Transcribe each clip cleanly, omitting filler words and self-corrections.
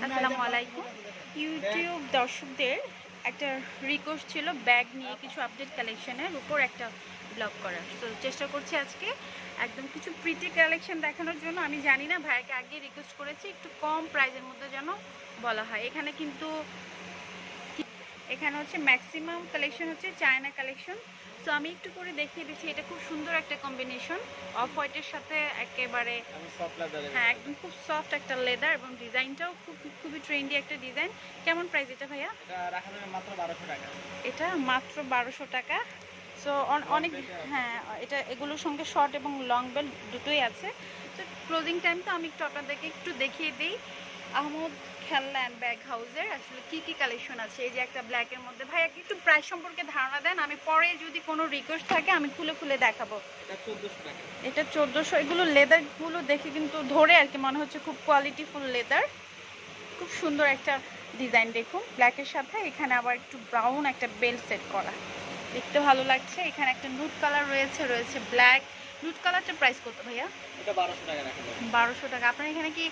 আসসালামু আলাইকুম। ইউটিউব দর্শকদের একটা রিকোয়েস্ট ছিল ব্যাগ নিয়ে কিছু আপডেট কালেকশনের উপর একটা ব্লগ করার। তো চেষ্টা করছি আজকে একদম কিছু প্রিটি কালেকশন দেখানোর জন্য। আমি জানি না, ভাইকে আগে রিকোয়েস্ট করেছি একটু কম প্রাইসের মধ্যে যেন বলা হয়। এখানে হচ্ছে ম্যাক্সিমাম কালেকশন হচ্ছে চায়না কালেকশন। তো আমি একটু করে দেখিয়ে দিচ্ছি। এটা খুব সুন্দর একটা কম্বিনেশন, অফ হোয়াইটের সাথে একেবারে হ্যাঁ একদম খুব সফট একটা লেদার, এবং ডিজাইনটাও খুবই ট্রেন্ডি একটা ডিজাইন। কেমন প্রাইস এটা ভাইয়া? এটা মাত্র 1200 টাকা। সো অনেক হ্যাঁ, এগুলোর সঙ্গে শর্ট এবং লং বেল্ট দুটোই আছে। তো ক্লোজিং টাইম তো আমি একটু আপনাদেরকে একটু দেখিয়ে দিই। আহমদ খেলনা অ্যান্ড ব্যাগ হাউসের আসলে কি কি কালেকশন আছে। এই যে একটা ব্ল্যাকের মধ্যে, ভাই একটু প্রাইস সম্পর্কে ধারণা দেন, আমি পরে যদি কোনো রিকোয়েস্ট থাকে আমি খুলে খুলে দেখাবো। এটা 1400। এগুলো লেদারগুলো দেখে কিন্তু ধরে আর কি মনে হচ্ছে খুব কোয়ালিটিফুল লেদার। খুব সুন্দর একটা ডিজাইন দেখুন ব্ল্যাকের সাথে। এখানে আবার একটু ব্রাউন একটা বেল্ট সেট করা, দেখতে ভালো লাগছে। এখানে একটা নুট কালার রয়েছে ব্ল্যাক। নুট কালারটার প্রাইস কত ভাইয়া? এটা 1200 টাকা রাখা যাবে। 1200 টাকা। আপনার এখানে কি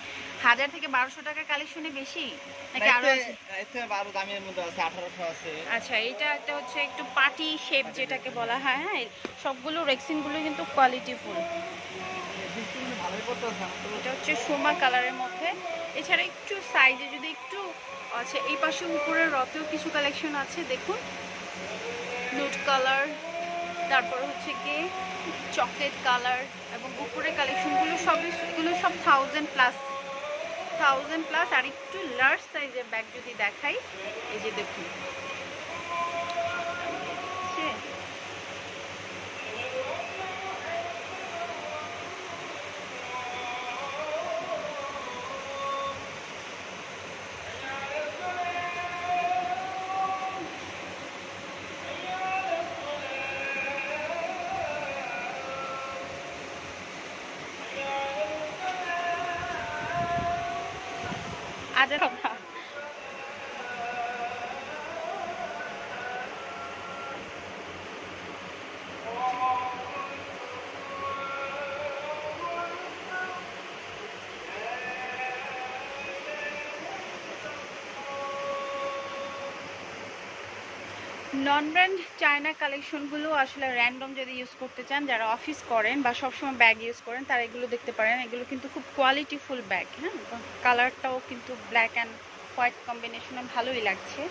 1000 থেকে 1200 টাকার কালেকশনই বেশি নাকি আরো আছে? এতে আরো দামের মধ্যে আছে, 1800 আছে। আচ্ছা, এটা একটা হচ্ছে একটু পার্টি শেপ যেটাকে বলা হয়। হ্যাঁ, সবগুলো রেক্সিনগুলো কিন্তু কোয়ালিটিফুল। এটা হচ্ছে সোমা কালারের মধ্যে। এছাড়া একটু সাইজে যদি একটু আচ্ছা, এই পাশে উপরের রতেও কিছু কালেকশন আছে দেখুন। নুট কালার, তারপর হচ্ছে কি চকলেট কালার, এবং উপরের কালেকশনগুলো এগুলো সব 1000 প্লাস। আর একটু লার্জ সাইজের ব্যাগ যদি দেখাই, এই যে দেখুন আচ্ছা। নন ব্র্যান্ড চায়না কালেকশনগুলো আসলে র্যান্ডম যদি ইউজ করতে চান, যারা অফিস করেন বা সবসময় ব্যাগ ইউজ করেন, তারা এগুলো দেখতে পারেন। এগুলো কিন্তু খুব কোয়ালিটিফুল ব্যাগ। হ্যাঁ, কালারটাও কিন্তু ব্ল্যাক অ্যান্ড হোয়াইট কম্বিনেশনে ভালোই লাগছে।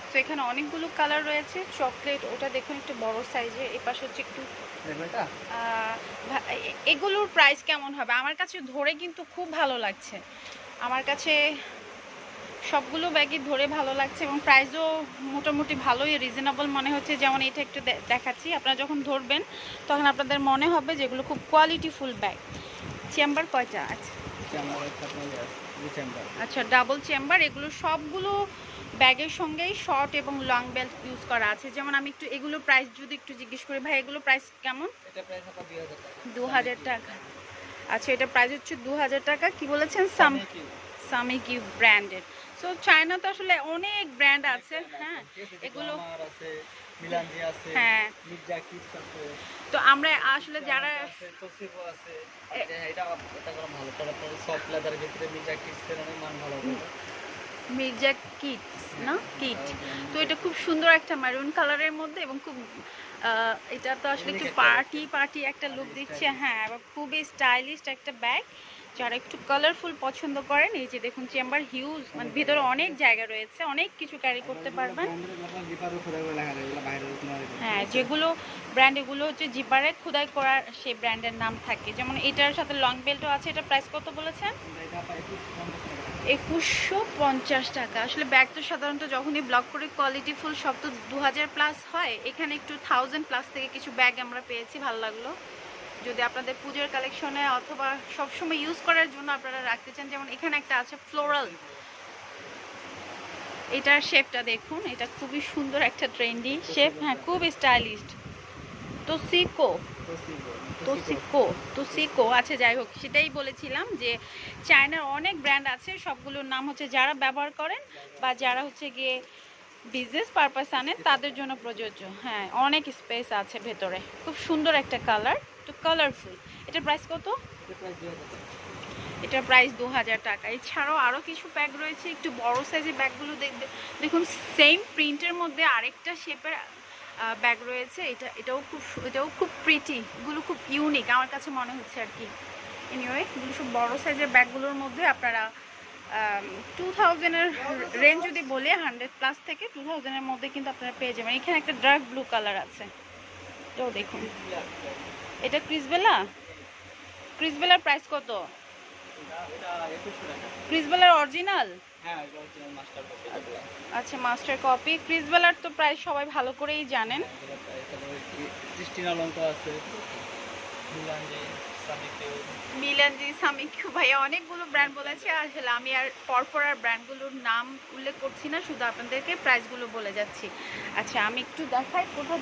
তো এখানে অনেকগুলো কালার রয়েছে। চকলেট, ওটা দেখুন একটু বড় সাইজে। এই পাশে হচ্ছে একটু এগুলোর প্রাইস কেমন হবে? আমার কাছে ধরে কিন্তু খুব ভালো লাগছে। আমার কাছে সবগুলো ব্যাগই ধরে ভালো লাগছে, এবং প্রাইসও মোটামুটি ভালোই রিজনেবল মনে হচ্ছে। যেমন এটা একটু দেখাচ্ছি, আপনারা যখন ধরবেন তখন আপনাদের মনে হবে যেগুলো খুব কোয়ালিটিফুল ব্যাগ। চেম্বার কয়টা আছে? আচ্ছা, ডাবল চেম্বার। এগুলো সবগুলো ব্যাগের সঙ্গেই শর্ট এবং লং বেল্ট ইউজ করা আছে। যেমন আমি একটু এগুলোর প্রাইস যদি একটু জিজ্ঞেস করি, ভাই এগুলো প্রাইস কেমন? 2000 টাকা। আচ্ছা, এটা প্রাইস হচ্ছে 2000 টাকা। কি বলেছেন? সামিকি ব্র্যান্ডের। সো চায়না তো আসলে অনেক ব্র্যান্ড আছে। হ্যাঁ, এগুলো হ্যাঁ। তো আমরা আসলে যারা মির্জা কিটস না কিট, তো এটা খুব সুন্দর একটা মেরুন কালারের মধ্যে, এবং খুব এটা তো আসলে একটু পার্টি একটা লুক দিচ্ছে। হ্যাঁ, এবং খুবই স্টাইলিশ একটা ব্যাগ। যারা একটু কালারফুল পছন্দ করেন, এই যে দেখুন চেম্বার হিউজ, মানে ভিতরে অনেক জায়গা রয়েছে, অনেক কিছু ক্যারি করতে পারবেন। হ্যাঁ, যেগুলো ব্র্যান্ড, এগুলো হচ্ছে জিপারে খোদাই করার সেই ব্র্যান্ডের নাম থাকে। যেমন এটার সাথে লং বেল্টও আছে। এটা প্রাইস কত বলেছেন? 2150 টাকা। আসলে ব্যাগ তো সাধারণত যখনই ব্লক করে কোয়ালিটিফুল সব তো 2000 প্লাস হয়। এখানে একটু 1000 প্লাস থেকে কিছু ব্যাগ আমরা পেয়েছি, ভালো লাগলো। যদি আপনাদের পুজোর কালেকশনে অথবা সবসময় ইউজ করার জন্য আপনারা রাখতে চান, যেমন এখানে একটা আছে ফ্লোরাল। এটার শেপটা দেখুন, এটা খুবই সুন্দর একটা ট্রেন্ডি শেপ। হ্যাঁ, খুব স্টাইলিশ। তোসিকো আচ্ছা, যাই হোক, সেটাই বলেছিলাম যে চায়নার অনেক ব্র্যান্ড আছে। সবগুলোর নাম হচ্ছে যারা ব্যবহার করেন বা যারা হচ্ছে গিয়ে বিজনেস পারপাস আনেন তাদের জন্য প্রযোজ্য। হ্যাঁ, অনেক স্পেস আছে ভেতরে। খুব সুন্দর একটা কালার, একটু কালারফুল। এটার প্রাইস কত? এটার প্রাইস 2000 টাকা। এছাড়াও আরও কিছু ব্যাগ রয়েছে, একটু বড় সাইজের ব্যাগগুলো দেখুন সেম প্রিন্টের মধ্যে আরেকটা শেপের ব্যাগ রয়েছে। এটাও খুব প্রিটি, এগুলো খুব ইউনিক আমার কাছে মনে হচ্ছে আর কি। এনিওয়ে এগুলো সব বড় সাইজের ব্যাগগুলোর মধ্যে আপনারা 2000-এর রেঞ্জ যদি বলি 100+ থেকে 2000-এর মধ্যে কিন্তু আপনারা পেয়ে যাবেন। এখানে একটা ডার্ক ব্লু কালার আছে, এটাও দেখুন। এটা ক্রিসবেলার প্রাইস কত? ক্রিসবেলার অরিজিনাল? আচ্ছা, মাস্টার কপি। ক্রিসবেলার তো প্রায় সবাই ভালো করেই জানেন। মিলানজি, সামিকিউ, ভাইয়া অনেকগুলো ব্র্যান্ড বলেছে, আসলে আমি আর পরপর আর ব্র্যান্ডগুলোর নাম উল্লেখ করছি না, শুধু আপনাদেরকে প্রাইসগুলো বলে যাচ্ছি। আচ্ছা, আমি একটু দেখাই কোথাও